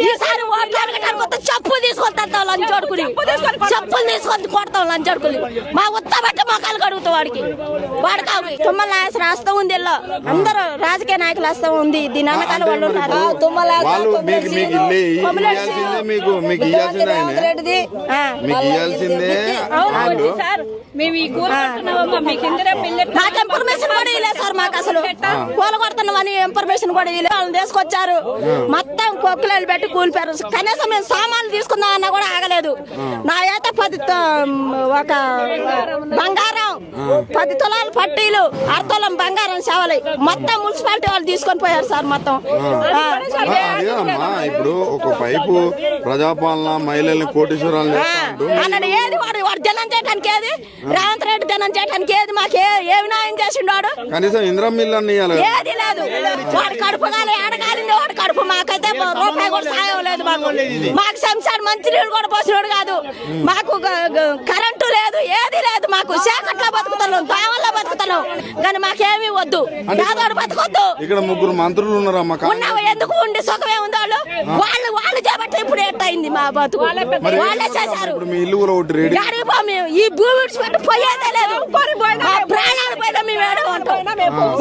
ఈసారి ఓట్లు అడగడానికి చెప్పులు తీసుకొస్తాం లంచోడుకుని, చెప్పులు తీసుకొని కొడతాం లంచోడుకుని. మా ఉత్తబట్ట మొక్కలు కడుగుతాం వాడికి తుమ్మల నాయకులు వస్తా ఉంది. అందరూ రాజకీయ నాయకులు వస్తా ఉంది. దీని వెనకాల వాళ్ళు ఉన్నారు. మాకు ఇన్ఫర్మేషన్ కూడా ఇవ్వలేదు సార్. మాకు అసలు పూల కొడుతున్నామని ఇన్ఫర్మేషన్ కూడా ఇవ్వలేదు. వాళ్ళని తీసుకొచ్చారు, మొత్తం కొక్కులు పెట్టి కూలిపారు. కనీసం మేము సామాన్లు తీసుకుందాం అన్నా కూడా ఆగలేదు. నా ఏత 10 ఒక బంగారం 10 తులాల పట్టీలు 1/2 తులం బంగారం సేవలు మొత్తం మున్సిపాలిటీ వాళ్ళు తీసుకొని పోయారు సార్. మొత్తం ఇప్పుడు ఒక వైపు ప్రజాపాలన మహిళల్ని కోటీశ్వరాలు అన్నాడు. ఏది వాడు జనం చేయడానికి, ఏది రేవంత్ రెడ్డి జనం చేయడానికి ఏది మాకు ఏమి న్యాయం చేసిండు? కనీసం ఇంద్రం మిల్లు ఏది లేదు. వాడు కడుపు ఏడగాలింది వాడు కడుపు. మాకైతే రూపాయి కూడా సాయం లేదు. మాకు సంసారం మంచినీళ్ళు కూడా పోసినోడు కాదు. మాకు కరెంటు లేదు, ఏది లేదు. మాకు చీకట్లో బతుకుతున్నాం, దావల్లో బతుకుతున్నాం. కానీ మాకేమీ వద్దు, పేదోడు బతకొద్దు. ఇక్కడ 3 మంత్రులు ఉన్నారమ్మా. ఉన్నావు ఎందుకు ఉండి సుఖమే ఉంది. వాళ్ళు చేపట్టి ఇప్పుడు ఎట్టయింది మా బతుకు. వాళ్ళే చేశారు. ఈ భూమి విడిచిపెట్టి పోయేదే లేదు. మా ప్రాణాలు పోయినా మేము ఏడో ఉంటాం.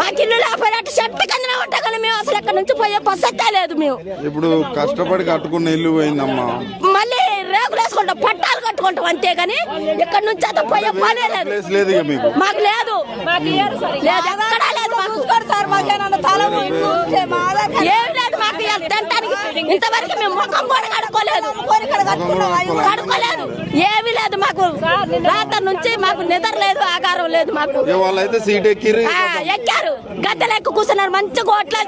మాకు ఇల్లు లేకపోయినట్టు చెట్టు కిందనే ఉంటాం. కానీ మేము అసలు ఎక్కడి నుంచి పోయే పద్ధతే లేదు. మేము ఇప్పుడు కష్టపడి కట్టుకున్న ఇల్లు పోయిందమ్మా. మళ్ళీ రేకులు వేసుకుంటాం, పట్టాలు కట్టుకుంటాం. అంతేగాని ఇక్కడ నుంచి అంతా పోయే పనే లేదు. మాకు లేదు, ఎక్కడా లేదు. ఏమి లేదు మాకు తినడానికి. ఇంతవరకు మేము ముఖం కూడా కడుక్కోలేదు. ఏమి లేదు మాకు. రాత్రి నుంచి మాకు నిద్ర లేదు, ఆకారం లేదు. మాకు వాళ్ళైతే సీట్ ఎక్కారు, గద్దెలు ఎక్కువ కూర్చున్నారు. మంచిగా ఓట్ల